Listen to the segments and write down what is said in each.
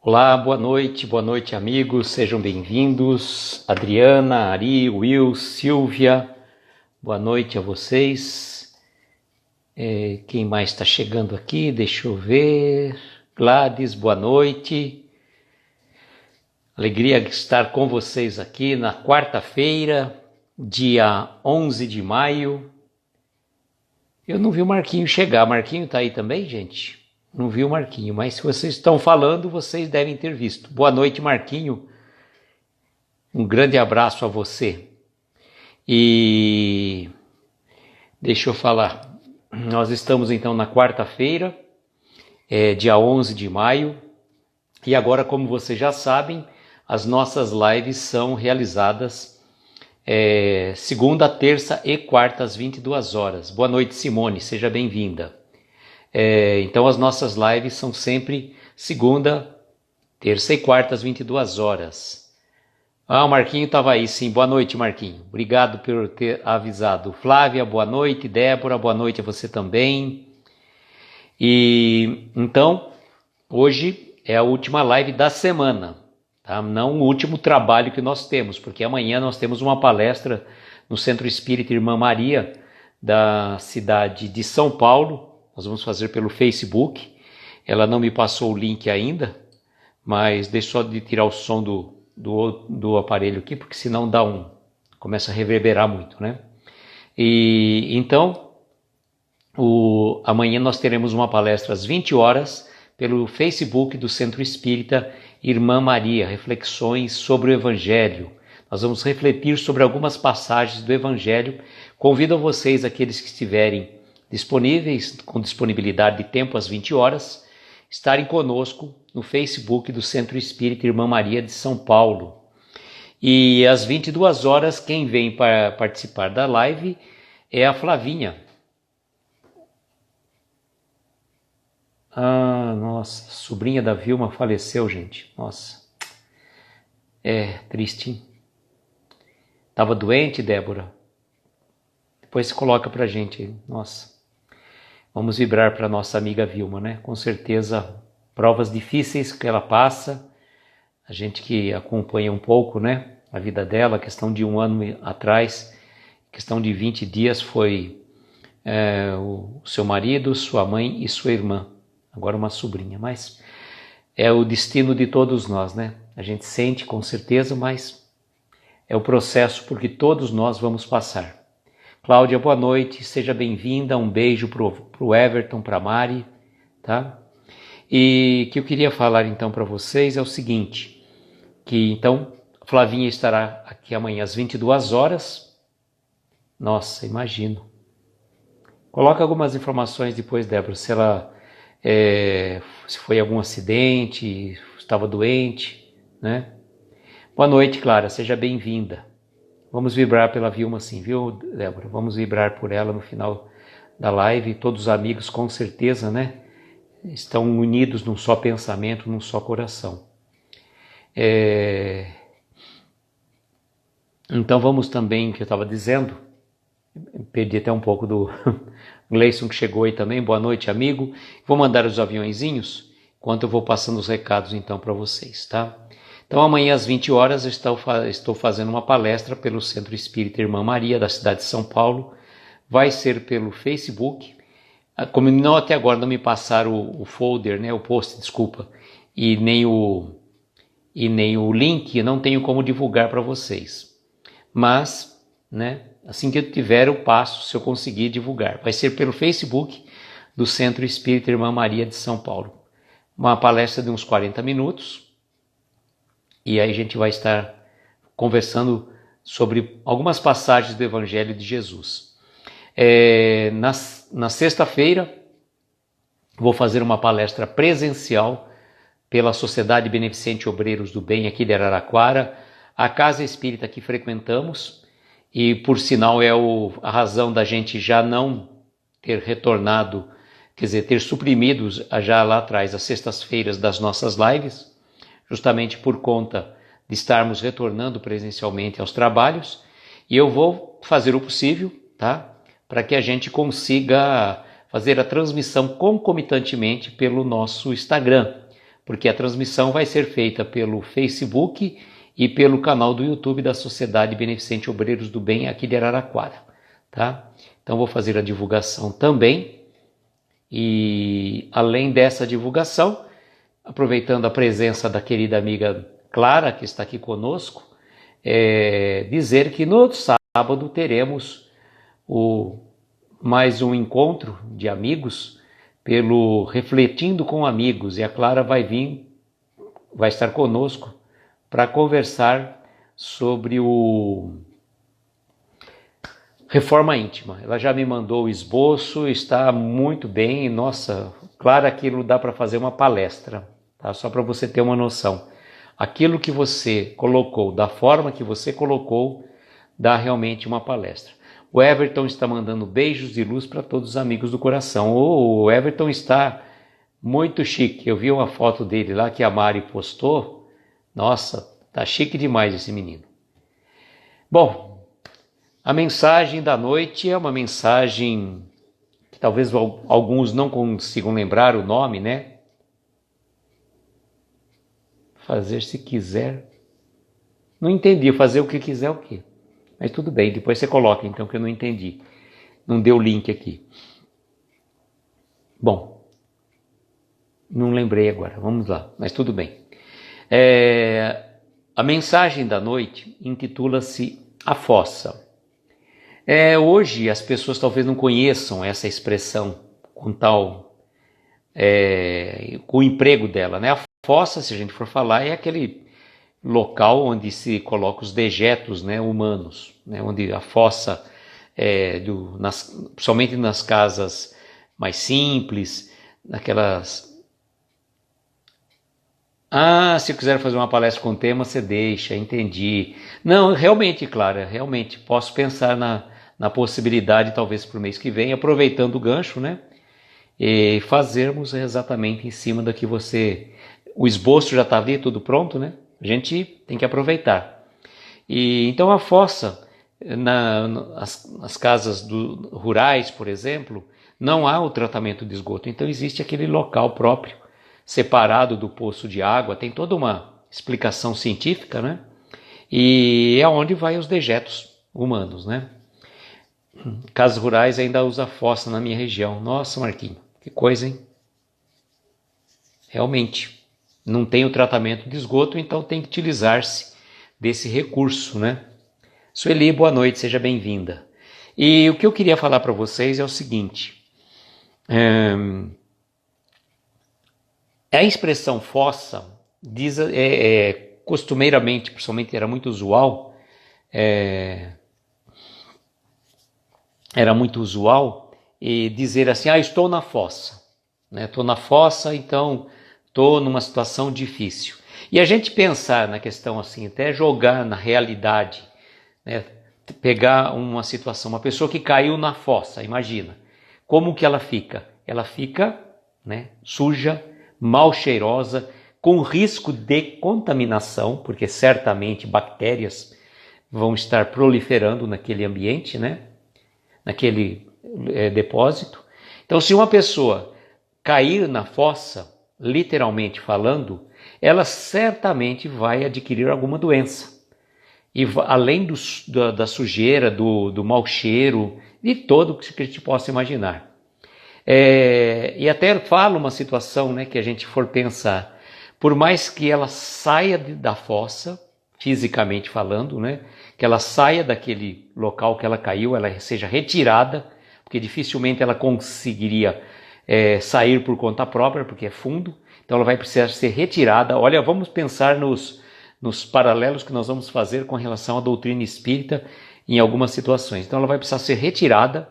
Olá, boa noite amigos, sejam bem-vindos. Adriana, Ari, Will, Silvia, boa noite a vocês. Quem mais está chegando aqui? Deixa eu ver. Gladys, boa noite. Alegria de estar com vocês aqui na quarta-feira, dia 11 de maio. Eu não vi o Marquinho chegar. Marquinho está aí também, gente? Não vi o Marquinho, mas se vocês estão falando, vocês devem ter visto. Boa noite, Marquinho. Um grande abraço a você. E deixa eu falar. Nós estamos então na quarta-feira, dia 11 de maio. E agora, como vocês já sabem, as nossas lives são realizadas segunda, terça e quarta às 22 horas. Boa noite, Simone. Seja bem-vinda. Então as nossas lives são sempre segunda, terça e quarta às 22 horas. O Marquinho estava aí, sim. Boa noite, Marquinho. Obrigado por ter avisado. Flávia, boa noite. Débora, boa noite a você também. E então, hoje é a última live da semana, tá? Não o último trabalho que nós temos, porque amanhã nós temos uma palestra no Centro Espírita Irmã Maria, da cidade de São Paulo. Nós vamos fazer pelo Facebook. Ela não me passou o link ainda, mas deixa só de tirar o som do aparelho aqui, porque senão começa a reverberar muito, né? E então, amanhã nós teremos uma palestra às 20 horas pelo Facebook do Centro Espírita Irmã Maria, reflexões sobre o Evangelho. Nós vamos refletir sobre algumas passagens do Evangelho. Convido vocês, aqueles que estiverem disponíveis, com disponibilidade de tempo às 20 horas, estarem conosco no Facebook do Centro Espírita Irmã Maria de São Paulo. E às 22 horas, quem vem para participar da live é a Flavinha. Nossa, sobrinha da Vilma faleceu, gente. Nossa, triste, hein? Tava doente, Débora? Depois se coloca pra gente aí. Nossa. Vamos vibrar para nossa amiga Vilma, né? Com certeza, provas difíceis que ela passa, a gente que acompanha um pouco, né? A vida dela, a questão de 1 ano atrás, questão de 20 dias foi o seu marido, sua mãe e sua irmã. Agora uma sobrinha, mas é o destino de todos nós, né? A gente sente com certeza, mas é o processo porque todos nós vamos passar. Cláudia, boa noite, seja bem-vinda, um beijo pro Everton, pra Mari, tá? E o que eu queria falar então para vocês é o seguinte, que então Flavinha estará aqui amanhã às 22 horas, nossa, imagino. Coloca algumas informações depois, Débora, se ela, se foi algum acidente, estava doente, né? Boa noite, Clara, seja bem-vinda. Vamos vibrar pela Vilma sim, viu, Débora? Vamos vibrar por ela no final da live. Todos os amigos, com certeza, né? Estão unidos num só pensamento, num só coração. Então vamos também, que eu estava dizendo, perdi até um pouco do Gleison que chegou aí também. Boa noite, amigo. Vou mandar os aviõezinhos, enquanto eu vou passando os recados então para vocês, tá? Então amanhã às 20 horas estou fazendo uma palestra pelo Centro Espírita Irmã Maria da cidade de São Paulo. Vai ser pelo Facebook. Como não até agora não me passaram o folder, né, o post, desculpa, e nem o link, eu não tenho como divulgar para vocês. Mas, né, assim que eu tiver eu passo, se eu conseguir divulgar. Vai ser pelo Facebook do Centro Espírita Irmã Maria de São Paulo. Uma palestra de uns 40 minutos. E aí a gente vai estar conversando sobre algumas passagens do Evangelho de Jesus. Na sexta-feira, vou fazer uma palestra presencial pela Sociedade Beneficente Obreiros do Bem aqui de Araraquara, a casa espírita que frequentamos, e por sinal a razão da gente já não ter retornado, quer dizer, ter suprimido já lá atrás as sextas-feiras das nossas lives, justamente por conta de estarmos retornando presencialmente aos trabalhos, e eu vou fazer o possível, tá? Para que a gente consiga fazer a transmissão concomitantemente pelo nosso Instagram, porque a transmissão vai ser feita pelo Facebook e pelo canal do YouTube da Sociedade Beneficente Obreiros do Bem aqui de Araraquara, tá? Então vou fazer a divulgação também, e além dessa divulgação, aproveitando a presença da querida amiga Clara, que está aqui conosco, dizer que no sábado teremos mais um encontro de amigos pelo Refletindo com Amigos, e a Clara vai estar conosco para conversar sobre o Reforma Íntima. Ela já me mandou o esboço, está muito bem. Nossa, Clara, aquilo dá para fazer uma palestra, tá? Só para você ter uma noção. Aquilo que você colocou, da forma que você colocou, dá realmente uma palestra. O Everton está mandando beijos de luz para todos os amigos do coração. O Everton está muito chique. Eu vi uma foto dele lá que a Mari postou. Nossa, tá chique demais esse menino. Bom, a mensagem da noite é uma mensagem que talvez alguns não consigam lembrar o nome, né? Fazer se quiser. Não entendi, fazer o que quiser o quê? Mas tudo bem, depois você coloca então, que eu não entendi. Não deu o link aqui. Bom, não lembrei agora, vamos lá, mas tudo bem. A mensagem da noite intitula-se A Fossa. Hoje as pessoas talvez não conheçam essa expressão com o emprego dela, né? A fossa, se a gente for falar, é aquele local onde se coloca os dejetos, né, humanos, né? Onde a fossa, principalmente nas casas mais simples, naquelas... se eu quiser fazer uma palestra com tema, você deixa, entendi. Não, realmente, Clara, realmente, posso pensar na possibilidade, talvez para o mês que vem, aproveitando o gancho, né? E fazermos exatamente em cima da que você... O esboço já está ali, tudo pronto, né? A gente tem que aproveitar. E então a fossa, nas casas rurais, por exemplo, não há o tratamento de esgoto. Então existe aquele local próprio, separado do poço de água, tem toda uma explicação científica, né? E é onde vai os dejetos humanos, né? Casas rurais ainda usa fossa na minha região. Nossa, Marquinhos, que coisa, hein? Realmente, não tem o tratamento de esgoto, então tem que utilizar-se desse recurso, né? Sueli, boa noite, seja bem-vinda. E o que eu queria falar para vocês é o seguinte... A expressão fossa costumeiramente, principalmente era muito usual, dizer assim, estou na fossa, né? Estou na fossa, então estou numa situação difícil. E a gente pensar na questão assim, até jogar na realidade, né? Pegar uma situação, uma pessoa que caiu na fossa, imagina, como que ela fica? Ela fica, né, suja, mal cheirosa, com risco de contaminação, porque certamente bactérias vão estar proliferando naquele ambiente, né? Naquele depósito. Então, se uma pessoa cair na fossa, literalmente falando, ela certamente vai adquirir alguma doença. E além da sujeira, do mau cheiro, de todo o que a gente possa imaginar. E até fala uma situação, né, que a gente for pensar, por mais que ela saia da fossa, fisicamente falando, né, que ela saia daquele local que ela caiu, ela seja retirada, porque dificilmente ela conseguiria sair por conta própria, porque é fundo, então ela vai precisar ser retirada. Olha, vamos pensar nos paralelos que nós vamos fazer com relação à doutrina espírita em algumas situações. Então ela vai precisar ser retirada,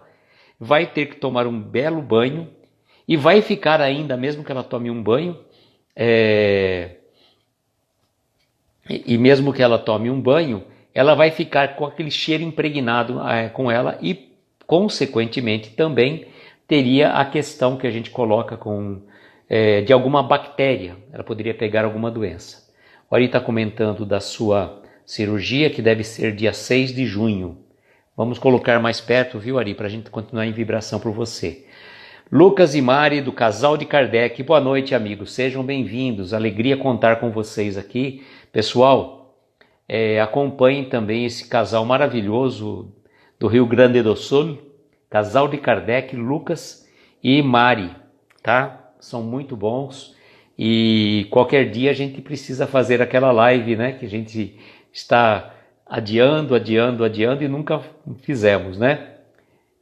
vai ter que tomar um belo banho e vai ficar ainda, mesmo que ela tome um banho, e mesmo que ela tome um banho, ela vai ficar com aquele cheiro impregnado com ela e, consequentemente, também teria a questão que a gente coloca de alguma bactéria. Ela poderia pegar alguma doença. O Ari está comentando da sua cirurgia, que deve ser dia 6 de junho. Vamos colocar mais perto, viu, Ari, para a gente continuar em vibração por você. Lucas e Mari, do Casal de Kardec. Boa noite, amigos. Sejam bem-vindos. Alegria contar com vocês aqui. Pessoal, acompanhem também esse casal maravilhoso do Rio Grande do Sul. Casal de Kardec, Lucas e Mari, tá? São muito bons. E qualquer dia a gente precisa fazer aquela live, né? Que a gente está adiando e nunca fizemos, né?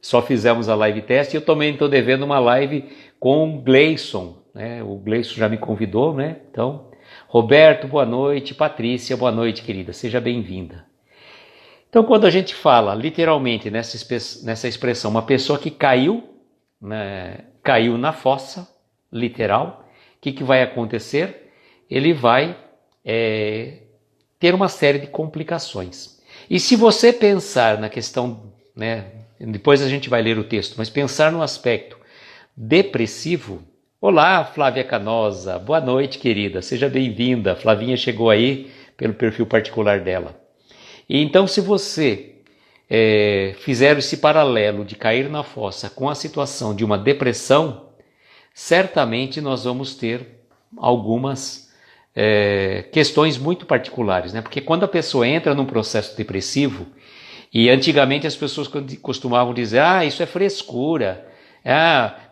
Só fizemos a live teste e eu também estou devendo uma live com o Gleison, né? O Gleison já me convidou, né? Então, Roberto, boa noite. Patrícia, boa noite, querida. Seja bem-vinda. Então, quando a gente fala, literalmente, nessa expressão, uma pessoa que caiu, né, caiu na fossa, literal, o que vai acontecer? Ele vai ter uma série de complicações. E se você pensar na questão, né, depois a gente vai ler o texto, mas pensar no aspecto depressivo. Olá, Flávia Canosa, boa noite, querida, seja bem-vinda. Flavinha chegou aí pelo perfil particular dela. E então, se você fizer esse paralelo de cair na fossa com a situação de uma depressão, certamente nós vamos ter algumas questões muito particulares, né? Porque quando a pessoa entra num processo depressivo, e antigamente as pessoas costumavam dizer, isso é frescura,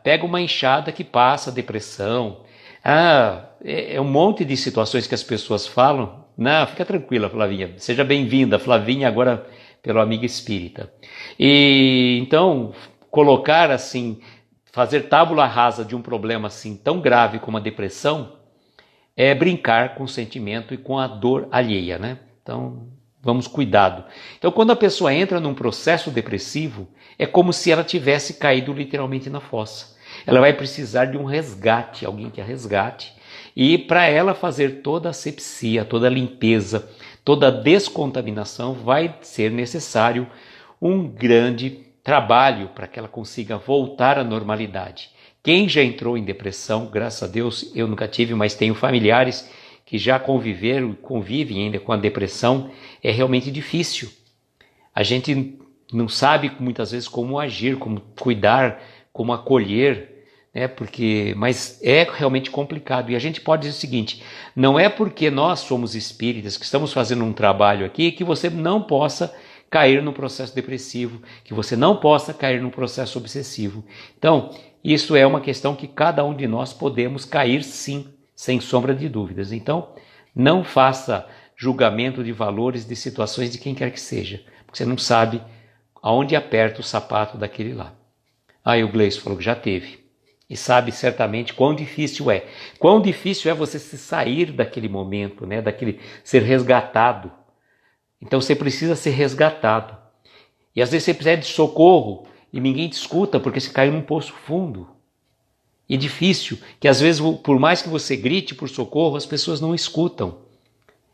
pega uma enxada que passa a depressão, é um monte de situações que as pessoas falam. Não, fica tranquila, Flavinha, seja bem-vinda, Flavinha agora pelo Amigo Espírita. E então, colocar assim, fazer tábula rasa de um problema assim tão grave como a depressão, é brincar com o sentimento e com a dor alheia, né? Então, vamos cuidado. Então, quando a pessoa entra num processo depressivo, é como se ela tivesse caído literalmente na fossa. Ela vai precisar de um resgate, alguém que a resgate. E para ela fazer toda a asepsia, toda a limpeza, toda a descontaminação, vai ser necessário um grande trabalho para que ela consiga voltar à normalidade. Quem já entrou em depressão, graças a Deus, eu nunca tive, mas tenho familiares que já convivem ainda com a depressão, é realmente difícil. A gente não sabe muitas vezes como agir, como cuidar, como acolher, né? Mas é realmente complicado. E a gente pode dizer o seguinte, não é porque nós somos espíritas, que estamos fazendo um trabalho aqui, que você não possa cair no processo depressivo, que você não possa cair no processo obsessivo. Então, isso é uma questão que cada um de nós podemos cair sim, sem sombra de dúvidas. Então, não faça julgamento de valores, de situações de quem quer que seja, porque você não sabe aonde aperta o sapato daquele lá. Aí o Gleison falou que já teve, e sabe certamente quão difícil é. Quão difícil é você se sair daquele momento, né? Daquele ser resgatado. Então você precisa ser resgatado. E às vezes você precisa de socorro e ninguém te escuta porque você caiu num poço fundo. E difícil, que às vezes, por mais que você grite por socorro, as pessoas não escutam.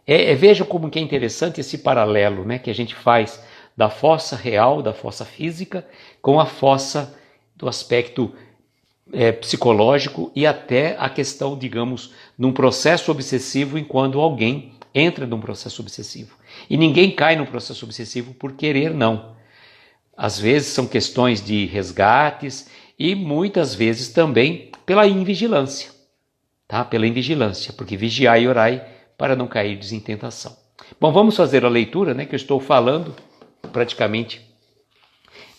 Veja como que é interessante esse paralelo, né, que a gente faz da fossa real, da fossa física, com a fossa do aspecto psicológico e até a questão, digamos, num processo obsessivo, enquanto alguém entra num processo obsessivo. E ninguém cai num processo obsessivo por querer, não. Às vezes são questões de resgates e muitas vezes também pela invigilância, tá? Pela invigilância, porque vigiai e orai para não cairdes em tentação. Bom, vamos fazer a leitura, né, que eu estou falando, praticamente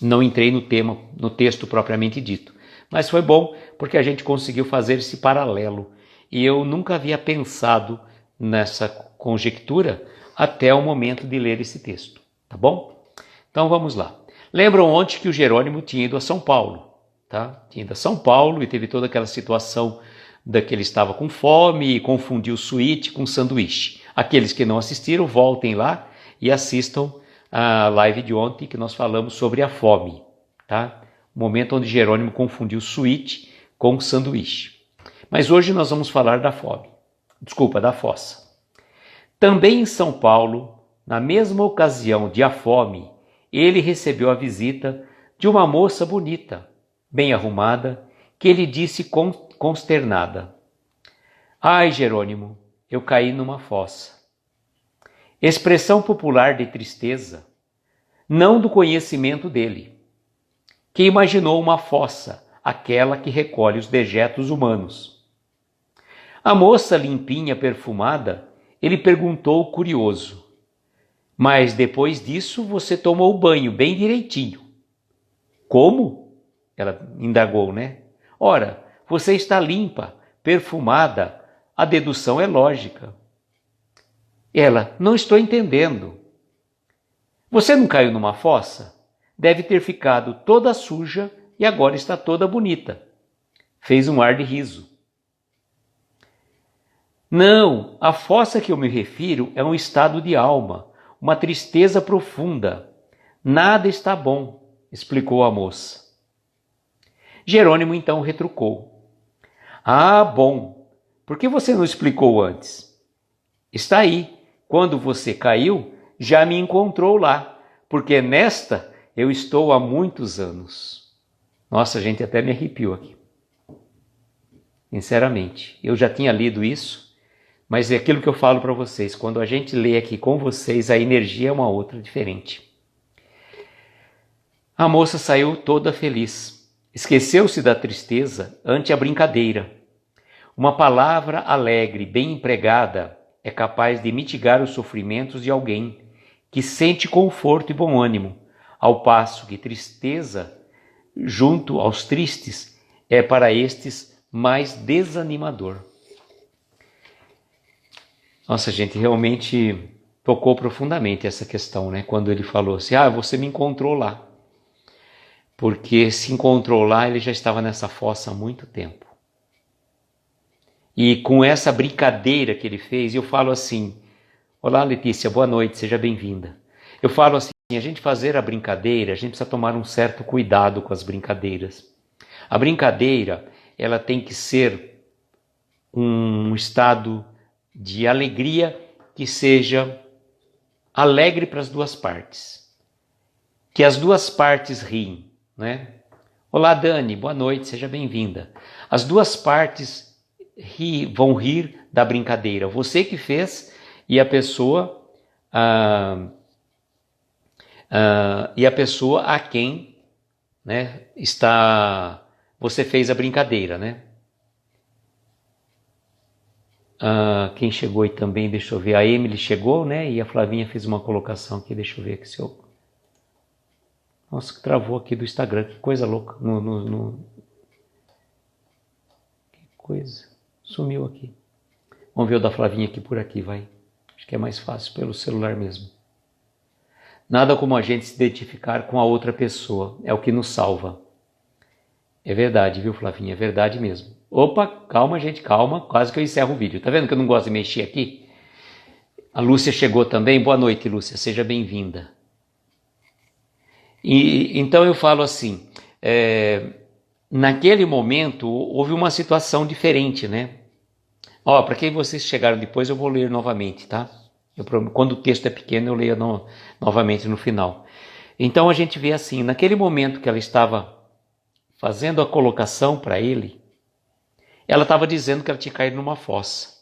não entrei no tema, no texto propriamente dito, mas foi bom porque a gente conseguiu fazer esse paralelo e eu nunca havia pensado nessa conjectura até o momento de ler esse texto, tá bom? Então vamos lá. Lembram ontem que o Jerônimo tinha ido a São Paulo, tá? Tinha ido a São Paulo e teve toda aquela situação que ele estava com fome e confundiu suíte com sanduíche. Aqueles que não assistiram, voltem lá e assistam a live de ontem que nós falamos sobre a fome, tá? O momento onde Jerônimo confundiu suíte com sanduíche. Mas hoje nós vamos falar da fome. Desculpa, da fossa. Também em São Paulo, na mesma ocasião de a fome, ele recebeu a visita de uma moça bonita, bem arrumada, que lhe disse consternada: Ai, Jerônimo, eu caí numa fossa. Expressão popular de tristeza, não do conhecimento dele, que imaginou uma fossa aquela que recolhe os dejetos humanos. A moça limpinha, perfumada, ele perguntou curioso: mas depois disso você tomou banho bem direitinho. Como? Ela indagou, né? Ora, você está limpa, perfumada, a dedução é lógica. Ela: não estou entendendo. Você não caiu numa fossa? Deve ter ficado toda suja e agora está toda bonita. Fez um ar de riso. Não, a fossa que eu me refiro é um estado de alma, uma tristeza profunda. Nada está bom, explicou a moça. Jerônimo então retrucou: ah, bom, por que você não explicou antes? Está aí, quando você caiu, já me encontrou lá, porque nesta eu estou há muitos anos. Nossa, gente, até me arrepiou aqui. Sinceramente, eu já tinha lido isso, mas é aquilo que eu falo para vocês, quando a gente lê aqui com vocês, a energia é uma outra diferente. A moça saiu toda feliz. Esqueceu-se da tristeza ante a brincadeira. Uma palavra alegre, bem empregada, é capaz de mitigar os sofrimentos de alguém que sente conforto e bom ânimo, ao passo que tristeza, junto aos tristes, é para estes mais desanimador. Nossa, gente, realmente tocou profundamente essa questão, né? Quando ele falou assim: ah, você me encontrou lá. Porque se encontrou lá, ele já estava nessa fossa há muito tempo. E com essa brincadeira que ele fez, eu falo assim: olá, Letícia, boa noite, seja bem-vinda. Eu falo assim, a gente fazer a brincadeira, a gente precisa tomar um certo cuidado com as brincadeiras. A brincadeira, ela tem que ser um estado de alegria que seja alegre para as duas partes. Que as duas partes riem, né? Olá, Dani, boa noite, seja bem-vinda. As duas partes vão rir da brincadeira. Você que fez e a pessoa a quem, né, você fez a brincadeira, né? Quem chegou aí também, deixa eu ver, a Emily chegou, né? E a Flavinha fez uma colocação aqui, deixa eu ver aqui se eu... Nossa, que travou aqui do Instagram, que coisa louca. Que coisa, sumiu aqui. Vamos ver o da Flavinha aqui por aqui, vai. Acho que é mais fácil pelo celular mesmo. Nada como a gente se identificar com a outra pessoa, é o que nos salva. É verdade, viu, Flavinha? É verdade mesmo. Opa, calma, gente, calma. Quase que eu encerro o vídeo. Tá vendo que eu não gosto de mexer aqui? A Lúcia chegou também. Boa noite, Lúcia. Seja bem-vinda. E então eu falo assim, naquele momento houve uma situação diferente, né? Ó, para quem vocês chegaram depois, eu vou ler novamente, tá? Quando o texto é pequeno, eu leio novamente no final. Então a gente vê assim, naquele momento que ela estava fazendo a colocação para ele, ela estava dizendo que ela tinha caído numa fossa.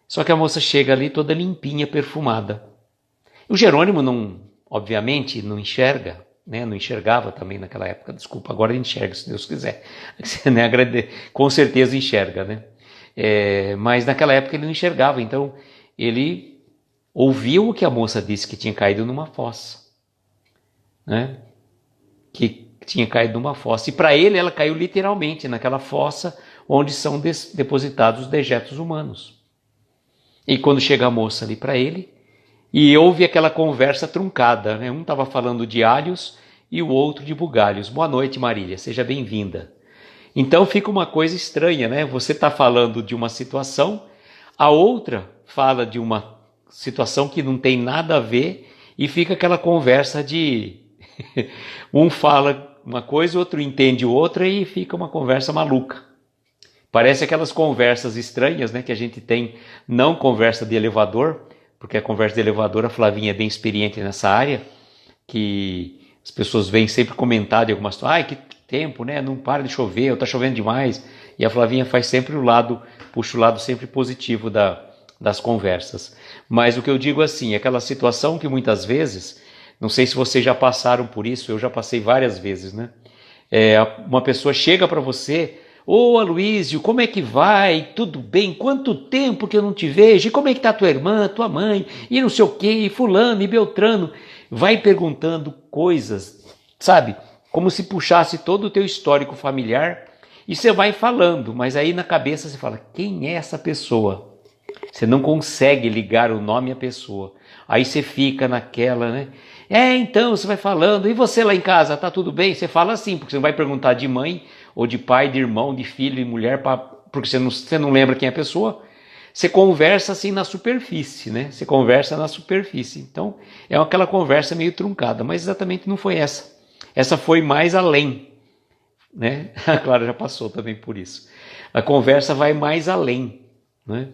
Só que a moça chega ali toda limpinha, perfumada. O Jerônimo, obviamente, não enxerga, né? Não enxergava também naquela época. Desculpa, agora ele enxerga, se Deus quiser. Com certeza enxerga, né? Mas naquela época ele não enxergava, então ele ouviu o que a moça disse, que tinha caído numa fossa, né? Que tinha caído numa fossa. E para ele, ela caiu literalmente naquela fossa onde são depositados os dejetos humanos. E quando chega a moça ali para ele, e houve aquela conversa truncada, né? Um estava falando de alhos e o outro de bugalhos. Boa noite, Marília, seja bem-vinda. Então fica uma coisa estranha, né? Você está falando de uma situação, a outra fala de uma situação que não tem nada a ver e fica aquela conversa de... um fala uma coisa, o outro entende outra e fica uma conversa maluca. Parece aquelas conversas estranhas, né, que a gente tem, não conversa de elevador, porque a conversa de elevador, a Flavinha é bem experiente nessa área, que as pessoas vêm sempre comentar de algumas situações, que tempo, né, não para de chover, ou está chovendo demais, e a Flavinha faz sempre puxa o lado sempre positivo das conversas. Mas o que eu digo assim, aquela situação que muitas vezes, não sei se vocês já passaram por isso, eu já passei várias vezes, né? Uma pessoa chega para você: ô Aloísio, como é que vai? Tudo bem? Quanto tempo que eu não te vejo? E como é que tá tua irmã, tua mãe? E não sei o quê, e fulano, e beltrano. Vai perguntando coisas, sabe? Como se puxasse todo o teu histórico familiar e você vai falando, mas aí na cabeça você fala: quem é essa pessoa? Você não consegue ligar o nome à pessoa. Aí você fica naquela, né? Então, você vai falando, e você lá em casa, tá tudo bem? Você fala assim, porque você não vai perguntar de mãe, ou de pai, de irmão, de filho, de mulher, porque você não lembra quem é a pessoa. Você conversa assim na superfície, né? Você conversa na superfície. Então, é aquela conversa meio truncada, mas exatamente não foi essa. Essa foi mais além, né? A Clara já passou também por isso. A conversa vai mais além, né?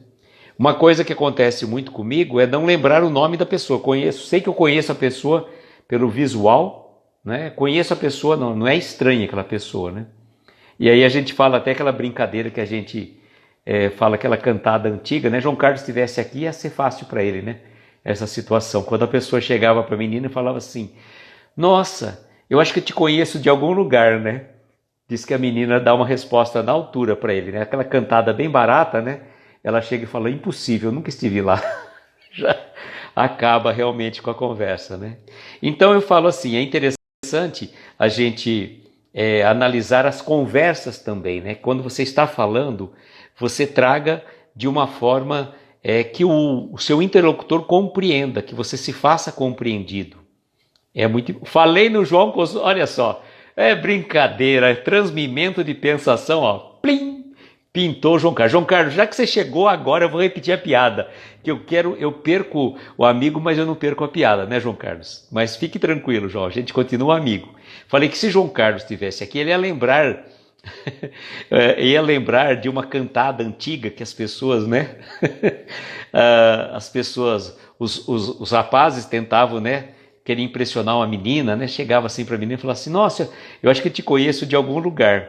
Uma coisa que acontece muito comigo é não lembrar o nome da pessoa. Sei que eu conheço a pessoa pelo visual, né? Conheço a pessoa, não é estranha aquela pessoa, né? E aí a gente fala até aquela brincadeira que a gente fala aquela cantada antiga, né? João Carlos estivesse aqui, ia ser fácil para ele, né? Essa situação. Quando a pessoa chegava para a menina e falava assim: nossa, eu acho que eu te conheço de algum lugar, né? Diz que a menina dá uma resposta na altura para ele, né? Aquela cantada bem barata, né? Ela chega e fala: impossível, eu nunca estive lá. Já acaba realmente com a conversa, né? Então eu falo assim, é interessante a gente analisar as conversas também, né? Quando você está falando, você traga de uma forma que o seu interlocutor compreenda, que você se faça compreendido. Falei no João, olha só, é brincadeira, é transmimento de pensação, ó, plim, pintou João Carlos. João Carlos, já que você chegou agora, eu vou repetir a piada, que eu perco o amigo, mas eu não perco a piada, né, João Carlos? Mas fique tranquilo, João, a gente continua amigo. Falei que se João Carlos estivesse aqui, ele ia lembrar, ia lembrar de uma cantada antiga que as pessoas, né, as pessoas, os rapazes tentavam, né, queria impressionar uma menina, né? Chegava assim para a menina e falava assim: nossa, eu acho que eu te conheço de algum lugar.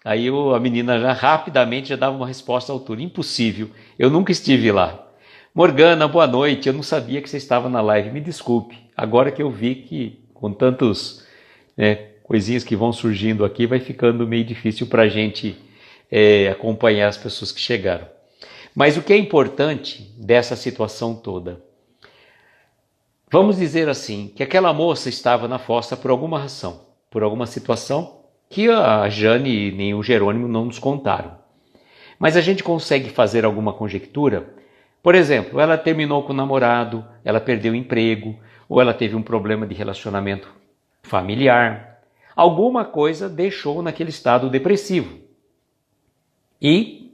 Aí a menina já rapidamente já dava uma resposta à altura: impossível, eu nunca estive lá. Morgana, boa noite, eu não sabia que você estava na live, me desculpe. Agora que eu vi que com tantos coisinhas que vão surgindo aqui, vai ficando meio difícil para a gente acompanhar as pessoas que chegaram. Mas o que é importante dessa situação toda? Vamos dizer assim, que aquela moça estava na fossa por alguma razão, por alguma situação que a Jane nem o Jerônimo não nos contaram. Mas a gente consegue fazer alguma conjectura? Por exemplo, ela terminou com o namorado, ela perdeu o emprego, ou ela teve um problema de relacionamento familiar. Alguma coisa deixou naquele estado depressivo. E,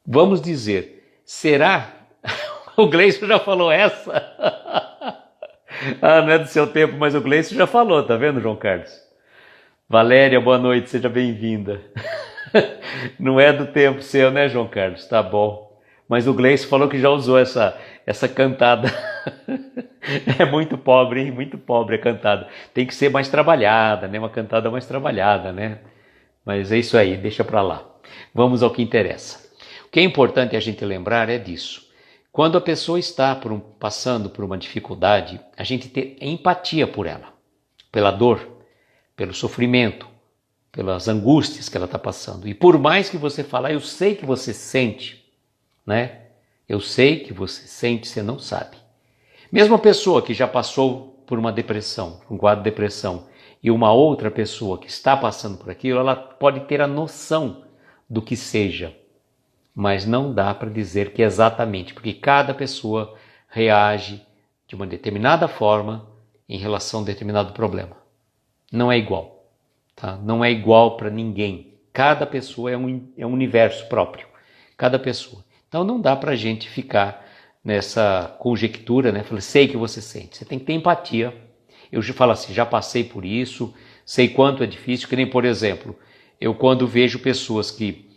vamos dizer, será? O Gleison já falou essa? Ah, não é do seu tempo, mas o Gleison já falou, tá vendo, João Carlos? Valéria, boa noite, seja bem-vinda. Não é do tempo seu, né, João Carlos? Tá bom. Mas o Gleison falou que já usou essa cantada. É muito pobre, hein? Muito pobre a cantada. Tem que ser mais trabalhada, né? Uma cantada mais trabalhada, né? Mas é isso aí, deixa pra lá. Vamos ao que interessa. O que é importante a gente lembrar é disso. Quando a pessoa está passando por uma dificuldade, a gente tem empatia por ela, pela dor, pelo sofrimento, pelas angústias que ela está passando. E por mais que você fale: eu sei que você sente, né? Eu sei que você sente, você não sabe. Mesmo a pessoa que já passou por uma depressão, um quadro de depressão, e uma outra pessoa que está passando por aquilo, ela pode ter a noção do que seja. Mas não dá para dizer que é exatamente, porque cada pessoa reage de uma determinada forma em relação a um determinado problema. Não é igual, tá? Não é igual para ninguém. Cada pessoa é um universo próprio, cada pessoa. Então não dá para a gente ficar nessa conjectura, né? Falei, sei que você sente. Você tem que ter empatia. Eu já falo assim, já passei por isso, sei quanto é difícil, que nem, por exemplo, eu quando vejo pessoas que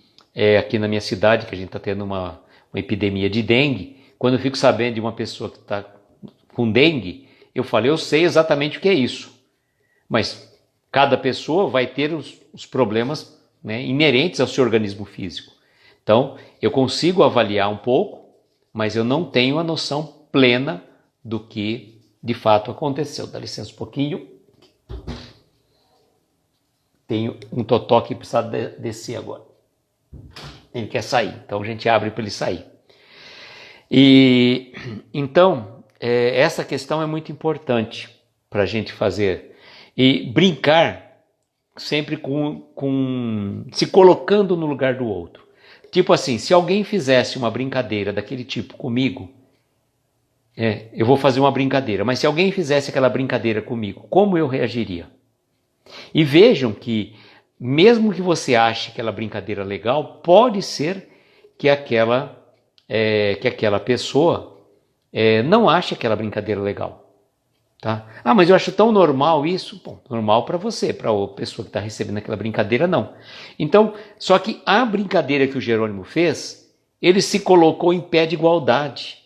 aqui na minha cidade, que a gente está tendo uma epidemia de dengue, quando eu fico sabendo de uma pessoa que está com dengue, eu falo, eu sei exatamente o que é isso. Mas cada pessoa vai ter os problemas, né, inerentes ao seu organismo físico. Então, eu consigo avaliar um pouco, mas eu não tenho a noção plena do que de fato aconteceu. Dá licença um pouquinho. tem um totó que precisa descer agora. Ele quer sair, então a gente abre para ele sair. E então, essa questão é muito importante para a gente fazer. E brincar sempre se colocando no lugar do outro. Tipo assim, se alguém fizesse uma brincadeira daquele tipo comigo, eu vou fazer uma brincadeira, mas se alguém fizesse aquela brincadeira comigo, como eu reagiria? E vejam que, mesmo que você ache aquela brincadeira legal, pode ser que aquela pessoa não ache aquela brincadeira legal. Tá? Ah, mas eu acho tão normal isso. Bom, normal para você, para a pessoa que está recebendo aquela brincadeira, não. Então, só que a brincadeira que o Jerônimo fez, ele se colocou em pé de igualdade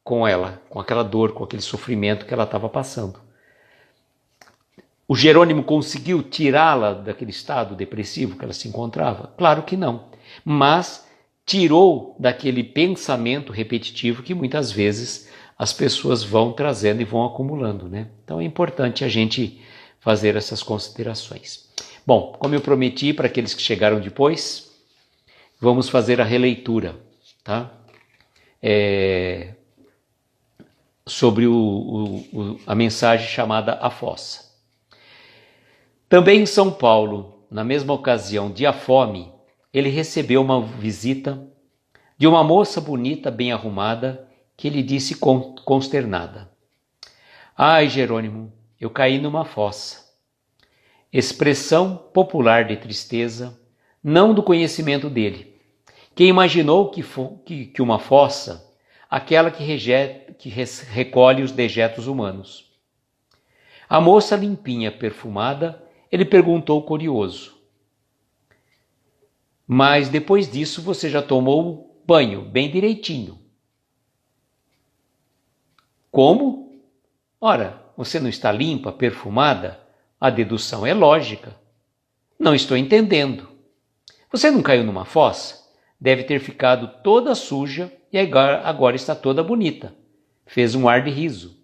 com ela, com aquela dor, com aquele sofrimento que ela estava passando. O Jerônimo conseguiu tirá-la daquele estado depressivo que ela se encontrava? Claro que não. Mas tirou daquele pensamento repetitivo que muitas vezes as pessoas vão trazendo e vão acumulando, né? Então é importante a gente fazer essas considerações. Bom, como eu prometi para aqueles que chegaram depois, vamos fazer a releitura, tá? Sobre a mensagem chamada A Fossa. Também em São Paulo, na mesma ocasião de A Fome, ele recebeu uma visita de uma moça bonita, bem arrumada, que lhe disse consternada: "Ai, Jerônimo, eu caí numa fossa." Expressão popular de tristeza, não do conhecimento dele. Quem imaginou que uma fossa, aquela que recolhe os dejetos humanos. A moça limpinha, perfumada, ele perguntou curioso: "Mas depois disso você já tomou banho bem direitinho?" "Como? Ora, você não está limpa, perfumada? A dedução é lógica." "Não estou entendendo." "Você não caiu numa fossa? Deve ter ficado toda suja e agora está toda bonita." Fez um ar de riso.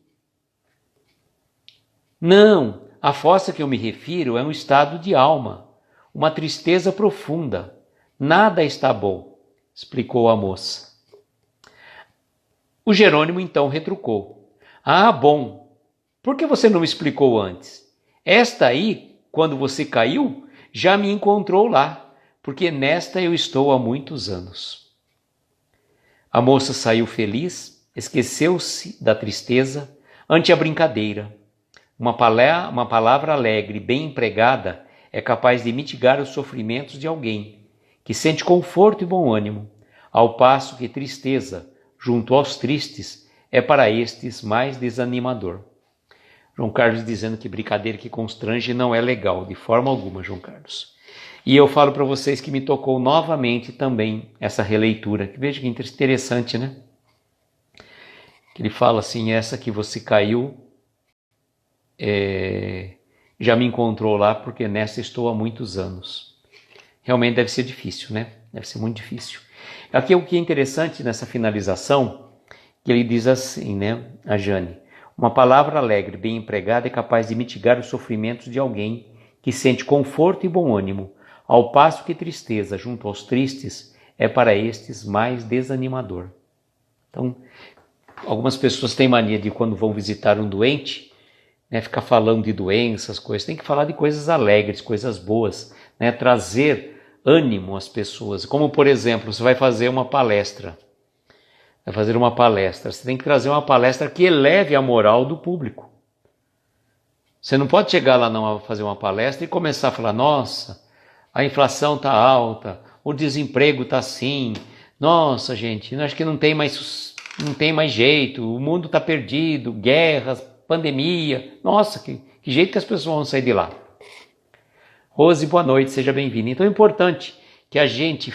"Não, a fossa que eu me refiro é um estado de alma, uma tristeza profunda. Nada está bom," explicou a moça. O Jerônimo então retrucou: "Ah, bom, por que você não me explicou antes? Esta aí, quando você caiu, já me encontrou lá, porque nesta eu estou há muitos anos." A moça saiu feliz, esqueceu-se da tristeza ante a brincadeira. Uma palavra alegre, bem empregada, é capaz de mitigar os sofrimentos de alguém que sente conforto e bom ânimo, ao passo que tristeza, junto aos tristes, é para estes mais desanimador. João Carlos dizendo que brincadeira que constrange não é legal, de forma alguma, João Carlos. E eu falo para vocês que me tocou novamente também essa releitura, que veja que interessante, né? Que ele fala assim: "Essa que você caiu, já me encontrou lá, porque nessa estou há muitos anos." Realmente deve ser difícil, né? Deve ser muito difícil. Aqui o que é interessante nessa finalização, que ele diz assim, né, a Jane: "Uma palavra alegre, bem empregada, é capaz de mitigar os sofrimentos de alguém que sente conforto e bom ânimo, ao passo que tristeza, junto aos tristes, é para estes mais desanimador." Então, algumas pessoas têm mania de, quando vão visitar um doente, né, ficar falando de doenças, coisas. Tem que falar de coisas alegres, coisas boas, né, trazer ânimo às pessoas. Como, por exemplo, você vai fazer uma palestra. Você tem que trazer uma palestra que eleve a moral do público. Você não pode chegar lá não a fazer uma palestra e começar a falar: "Nossa, a inflação está alta, o desemprego está assim, nossa, gente, acho que não tem mais jeito, o mundo está perdido, guerras, pandemia, nossa, que jeito que as pessoas vão sair de lá." Rose, boa noite, seja bem-vinda. Então é importante que a gente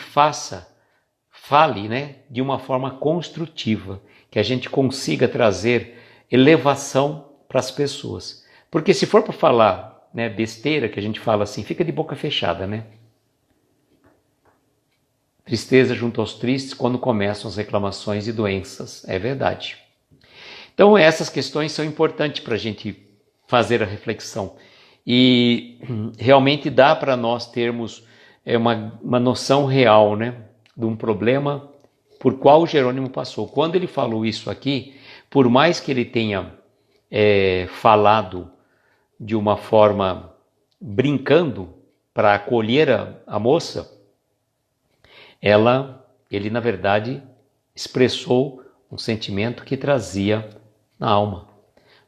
fale, né, de uma forma construtiva, que a gente consiga trazer elevação para as pessoas. Porque se for para falar, né, besteira, que a gente fala assim, fica de boca fechada, né? Tristeza junto aos tristes quando começam as reclamações e doenças. É verdade. Então essas questões são importantes para a gente fazer a reflexão. E realmente dá para nós termos uma noção real, né, de um problema por qual Jerônimo passou. Quando ele falou isso aqui, por mais que ele tenha falado de uma forma brincando para acolher a moça, ele na verdade expressou um sentimento que trazia na alma.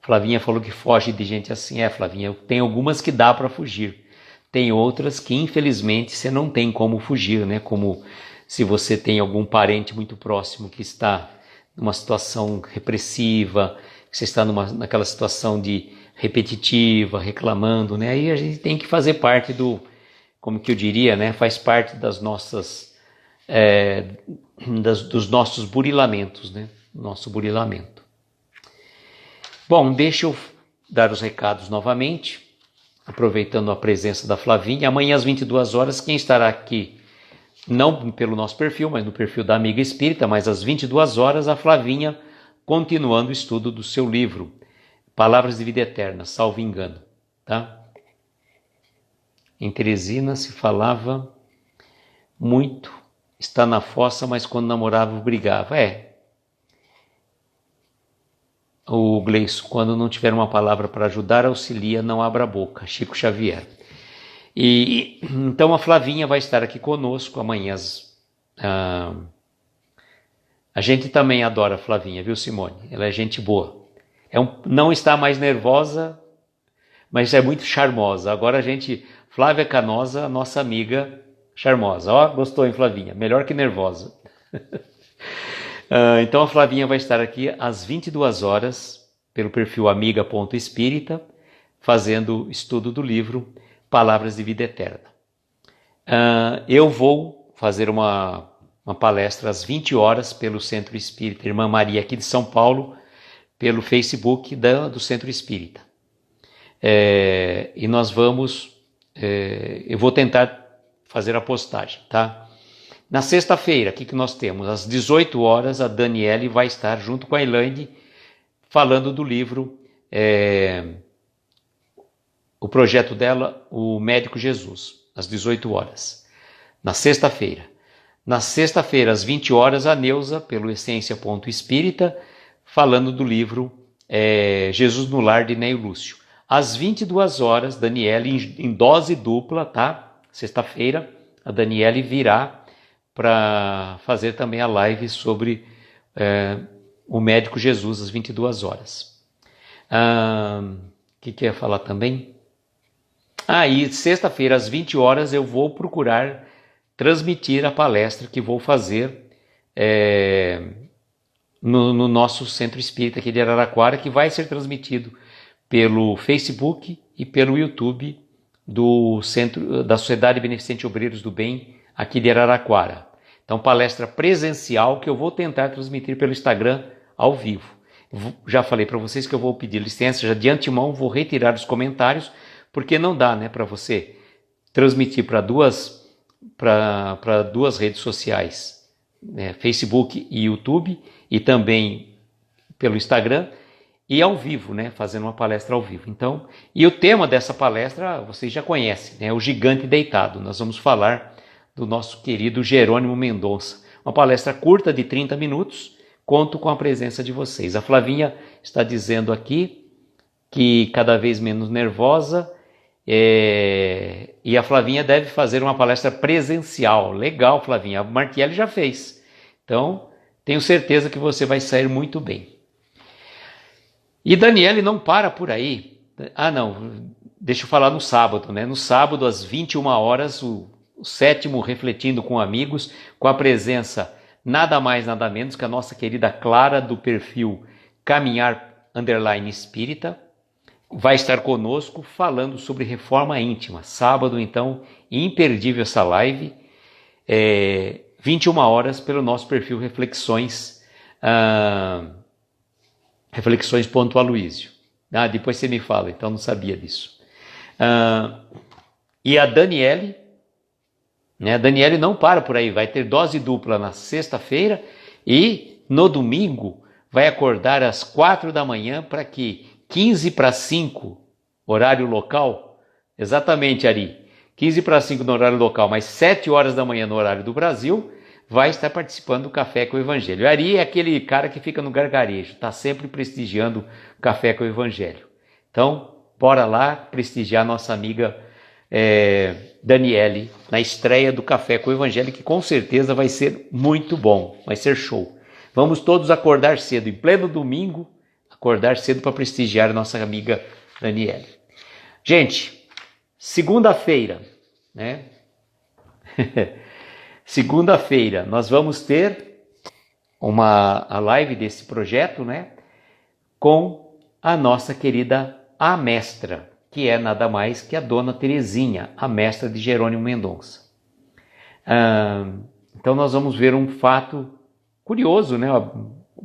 Flavinha falou que foge de gente assim. Flavinha, tem algumas que dá para fugir. Tem outras que infelizmente você não tem como fugir, né? Como se você tem algum parente muito próximo que está numa situação repressiva, que você está naquela situação de repetitiva, reclamando, né? Aí a gente tem que fazer parte como que eu diria, né? Faz parte das nossas, dos nossos burilamentos, né? Nosso burilamento. Bom, deixa eu dar os recados novamente, aproveitando a presença da Flavinha. Amanhã às 22 horas, quem estará aqui, não pelo nosso perfil, mas no perfil da Amiga Espírita, mas às 22 horas, a Flavinha continuando o estudo do seu livro, Palavras de Vida Eterna, salvo engano, tá? Em Teresina se falava muito, está na fossa, mas quando namorava brigava. O Gleison, quando não tiver uma palavra para ajudar, auxilia, não abra a boca. Chico Xavier. E então a Flavinha vai estar aqui conosco amanhã. A gente também adora a Flavinha, viu, Simone? Ela é gente boa. Não está mais nervosa, mas é muito charmosa. Agora Flávia Canosa, nossa amiga charmosa. Ó, gostou, hein, Flavinha? Melhor que nervosa. Então a Flavinha vai estar aqui às 22 horas, pelo perfil amiga.espírita, fazendo estudo do livro Palavras de Vida Eterna. Eu vou fazer uma palestra às 20 horas pelo Centro Espírita Irmã Maria aqui de São Paulo, pelo Facebook do Centro Espírita. E nós eu vou tentar fazer a postagem, tá? Na sexta-feira, o que nós temos? Às 18 horas, a Daniele vai estar junto com a Elaine falando do livro, o projeto dela, O Médico Jesus, às 18 horas. Na sexta-feira. Na sexta-feira, às 20 horas, a Neuza, pelo Essência.espírita, falando do livro Jesus no Lar, de Neio Lúcio. Às 22 horas, Daniele, em dose dupla, tá? Sexta-feira, a Daniele virá para fazer também a live sobre o Médico Jesus, às 22 horas. Que eu ia falar também? E sexta-feira, às 20 horas, eu vou procurar transmitir a palestra que vou fazer no nosso Centro Espírita aqui de Araraquara, que vai ser transmitido pelo Facebook e pelo YouTube da Sociedade Beneficente Obreiros do Bem, aqui de Araraquara. Então, palestra presencial que eu vou tentar transmitir pelo Instagram ao vivo. Já falei para vocês que eu vou pedir licença, já de antemão vou retirar os comentários, porque não dá, né, para você transmitir para duas redes sociais, né, Facebook e YouTube, e também pelo Instagram, e ao vivo, né, fazendo uma palestra ao vivo. Então, e o tema dessa palestra vocês já conhecem, né, o Gigante Deitado. Nós vamos falar do nosso querido Jerônimo Mendonça. Uma palestra curta de 30 minutos, conto com a presença de vocês. A Flavinha está dizendo aqui que cada vez menos nervosa, e a Flavinha deve fazer uma palestra presencial. Legal, Flavinha, a Martielli já fez. Então, tenho certeza que você vai sair muito bem. E Daniele não para por aí. Deixa eu falar no sábado, né? No sábado, às 21 horas, o 7º Refletindo com Amigos, com a presença nada mais, nada menos que a nossa querida Clara, do perfil Caminhar_Espírita, vai estar conosco falando sobre reforma íntima. Sábado, então, imperdível essa live, 21 horas, pelo nosso perfil Reflexões.Aloísio. Depois você me fala, então não sabia disso. E a Daniele, né? A Daniele não para por aí, vai ter dose dupla na sexta-feira e no domingo vai acordar às 4 da manhã para que 15 para 5, horário local, Exatamente, Ari. 15 para 5 no horário local, mas 7 horas da manhã no horário do Brasil, vai estar participando do Café com o Evangelho. Ari é aquele cara que fica no gargarejo, está sempre prestigiando o Café com o Evangelho. Então, bora lá prestigiar nossa amiga Daniele na estreia do Café com o Evangelho, que com certeza vai ser muito bom, vai ser show. Vamos todos acordar cedo, em pleno domingo, acordar cedo para prestigiar nossa amiga Daniele. Gente, segunda-feira, né? Segunda-feira nós vamos ter a live desse projeto, né? Com a nossa querida A Mestra, que é nada mais que a Dona Terezinha, a mestra de Jerônimo Mendonça. Então nós vamos ver um fato curioso, né?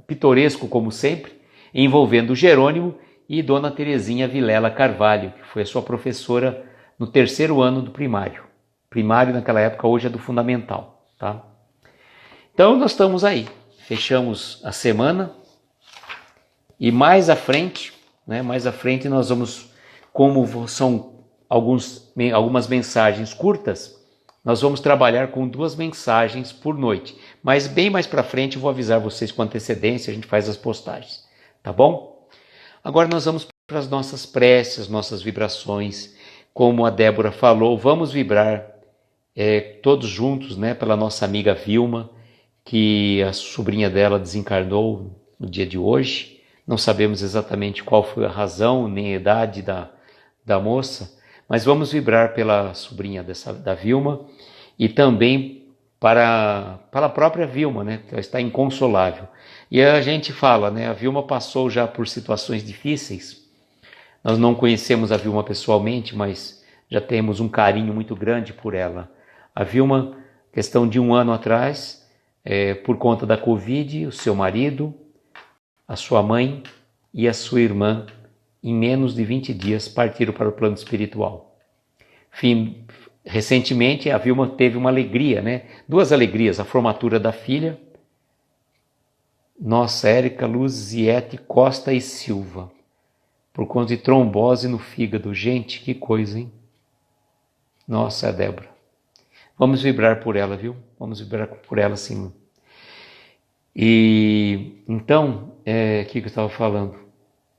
Pitoresco como sempre, envolvendo Jerônimo e Dona Terezinha Vilela Carvalho, que foi a sua professora no 3º ano do primário. Primário naquela época, hoje é do fundamental, tá? Então nós estamos aí, fechamos a semana e mais à frente, né? Mais à frente nós vamos, como são algumas mensagens curtas, nós vamos trabalhar com 2 mensagens por noite. Mas bem mais para frente eu vou avisar vocês com antecedência, a gente faz as postagens, tá bom? Agora nós vamos para as nossas preces, nossas vibrações. Como a Débora falou, vamos vibrar todos juntos, né, pela nossa amiga Vilma, que a sobrinha dela desencarnou no dia de hoje. Não sabemos exatamente qual foi a razão nem a idade da moça, mas vamos vibrar pela sobrinha da Vilma e também para a própria Vilma, né, que ela está inconsolável. E a gente fala, né, a Vilma passou já por situações difíceis. Nós não conhecemos a Vilma pessoalmente, mas já temos um carinho muito grande por ela. A Vilma, questão de 1 ano atrás, por conta da Covid, o seu marido, a sua mãe e a sua irmã, em menos de 20 dias, partiram para o plano espiritual. Recentemente, a Vilma teve uma alegria, né? 2 alegrias, a formatura da filha, nossa Érica Luziete Costa e Silva, por conta de trombose no fígado. Gente, que coisa, hein? Nossa, Débora. Vamos vibrar por ela, viu? Vamos vibrar por ela, sim. E então, o que eu estava falando?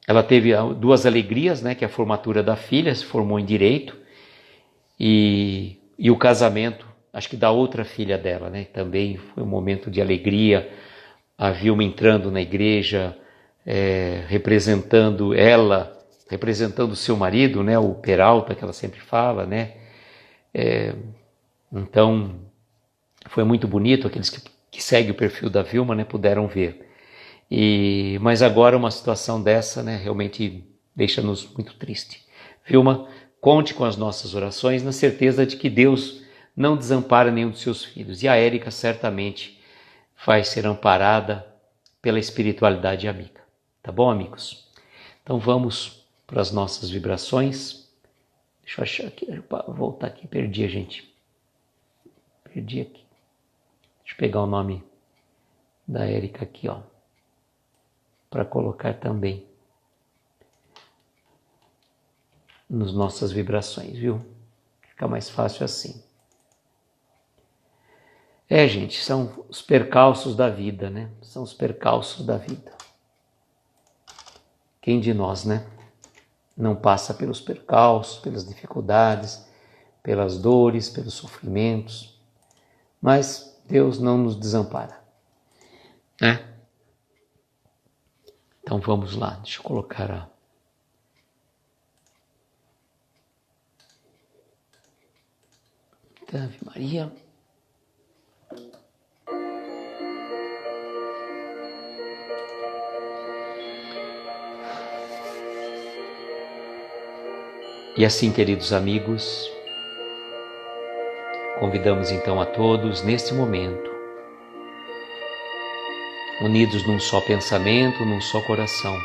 Ela teve 2 alegrias, né? Que é a formatura da filha, se formou em Direito, e o casamento, acho que da outra filha dela, né? Também foi um momento de alegria. A Vilma entrando na igreja, representando o seu marido, né? O Peralta, que ela sempre fala, né? Então, foi muito bonito, aqueles que seguem o perfil da Vilma, né, puderam ver. Mas agora uma situação dessa, né, realmente deixa-nos muito tristes. Vilma, conte com as nossas orações, na certeza de que Deus não desampara nenhum dos seus filhos. E a Érica certamente vai ser amparada pela espiritualidade amiga. Tá bom, amigos? Então vamos para as nossas vibrações. Deixa eu achar aqui, voltar aqui, perdi a gente. Perdi aqui. Deixa eu pegar o nome da Érica aqui, ó, para colocar também nas nossas vibrações, viu? Fica mais fácil assim. Gente, são os percalços da vida, né? São os percalços da vida. Quem de nós, né, não passa pelos percalços, pelas dificuldades, pelas dores, pelos sofrimentos? Mas Deus não nos desampara, né? Então vamos lá, deixa eu colocar a Ave Maria. E assim, queridos amigos, convidamos então a todos neste momento, unidos num só pensamento, num só coração,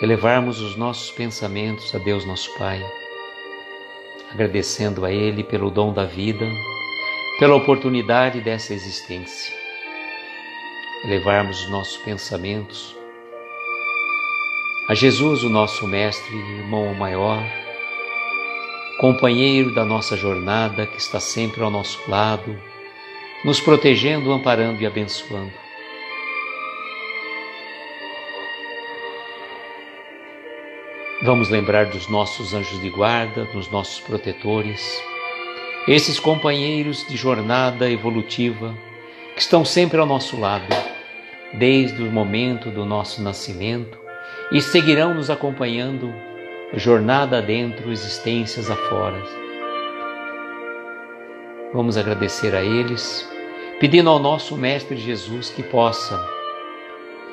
elevarmos os nossos pensamentos a Deus nosso Pai, agradecendo a Ele pelo dom da vida, pela oportunidade dessa existência. Elevarmos os nossos pensamentos a Jesus, o nosso Mestre, irmão maior, companheiro da nossa jornada que está sempre ao nosso lado, nos protegendo, amparando e abençoando. Vamos lembrar dos nossos anjos de guarda, dos nossos protetores, esses companheiros de jornada evolutiva que estão sempre ao nosso lado, desde o momento do nosso nascimento e seguirão nos acompanhando jornada adentro, existências afora. Vamos agradecer a eles, pedindo ao nosso Mestre Jesus que possa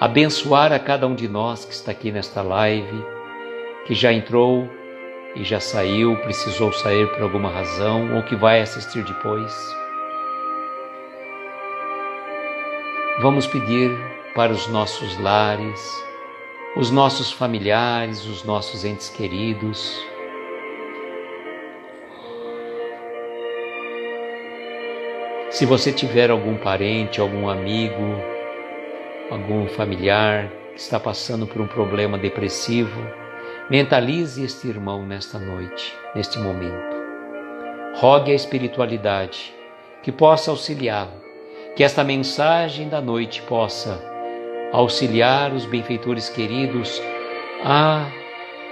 abençoar a cada um de nós que está aqui nesta live, que já entrou e já saiu, precisou sair por alguma razão, ou que vai assistir depois. Vamos pedir para os nossos lares, os nossos familiares, os nossos entes queridos, se você tiver algum parente, algum amigo, algum familiar que está passando por um problema depressivo, mentalize este irmão nesta noite, neste momento. Rogue a espiritualidade que possa auxiliá-lo, que esta mensagem da noite possa auxiliar os benfeitores queridos a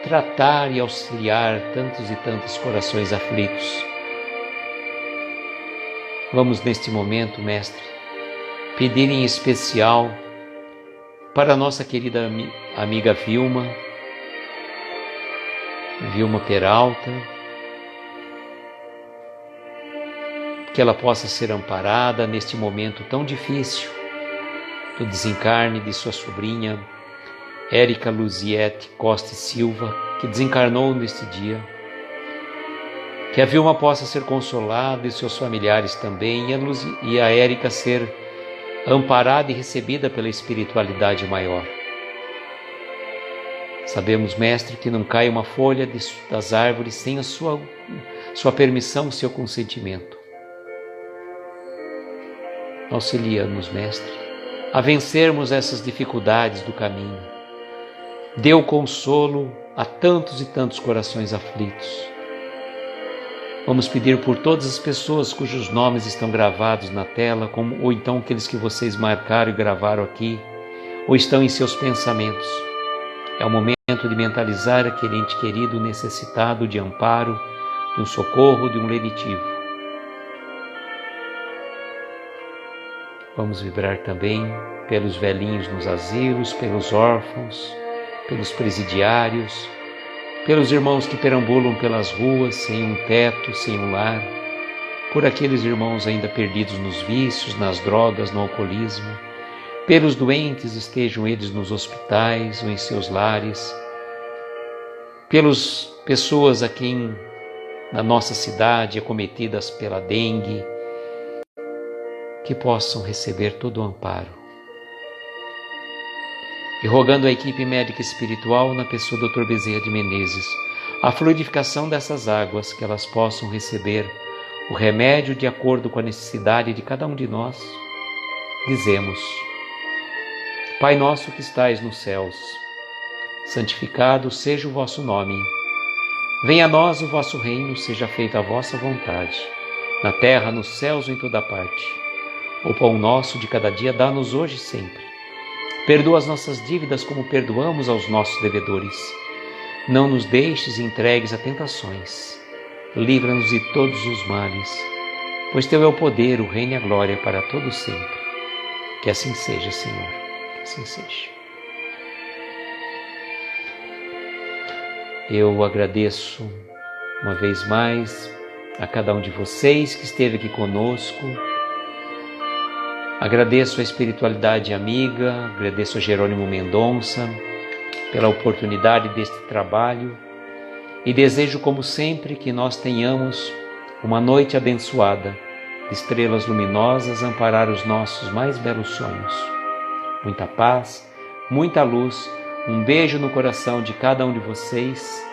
tratar e auxiliar tantos e tantos corações aflitos. Vamos neste momento, Mestre, pedir em especial para a nossa querida amiga Vilma Peralta, que ela possa ser amparada neste momento tão difícil do desencarne de sua sobrinha Érica Luziette Costa e Silva, que desencarnou neste dia. Que a Vilma possa ser consolada e seus familiares também, e a Érica ser amparada e recebida pela espiritualidade maior. Sabemos, Mestre, que não cai uma folha das árvores sem a sua permissão, seu consentimento. Auxilia-nos, Mestre, a vencermos essas dificuldades do caminho. Dê o consolo a tantos e tantos corações aflitos. Vamos pedir por todas as pessoas cujos nomes estão gravados na tela, ou então aqueles que vocês marcaram e gravaram aqui, ou estão em seus pensamentos. É o momento de mentalizar aquele ente querido necessitado de amparo, de um socorro, de um lenitivo. Vamos vibrar também pelos velhinhos nos asilos, pelos órfãos, pelos presidiários, pelos irmãos que perambulam pelas ruas sem um teto, sem um lar, por aqueles irmãos ainda perdidos nos vícios, nas drogas, no alcoolismo, pelos doentes, estejam eles nos hospitais ou em seus lares, pelas pessoas a quem na nossa cidade acometidas pela dengue, que possam receber todo o amparo. E rogando à equipe médica espiritual, na pessoa do Dr. Bezerra de Menezes, a fluidificação dessas águas, que elas possam receber o remédio de acordo com a necessidade de cada um de nós, dizemos: Pai nosso que estais nos céus, santificado seja o vosso nome. Venha a nós o vosso reino, seja feita a vossa vontade, na terra, nos céus ou em toda parte. O pão nosso de cada dia dá-nos hoje e sempre. Perdoa as nossas dívidas como perdoamos aos nossos devedores. Não nos deixes entregues a tentações. Livra-nos de todos os males, pois Teu é o poder, o reino e a glória para todo sempre. Que assim seja, Senhor, que assim seja. Eu agradeço uma vez mais a cada um de vocês que esteve aqui conosco. Agradeço a espiritualidade amiga, agradeço a Jerônimo Mendonça pela oportunidade deste trabalho e desejo, como sempre, que nós tenhamos uma noite abençoada, de estrelas luminosas amparar os nossos mais belos sonhos. Muita paz, muita luz, um beijo no coração de cada um de vocês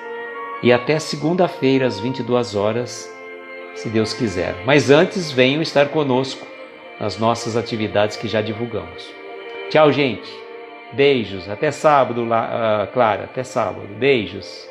e até segunda-feira às 22 horas, se Deus quiser. Mas antes, venham estar conosco nas nossas atividades que já divulgamos. Tchau, gente. Beijos. Até sábado, Clara. Até sábado. Beijos.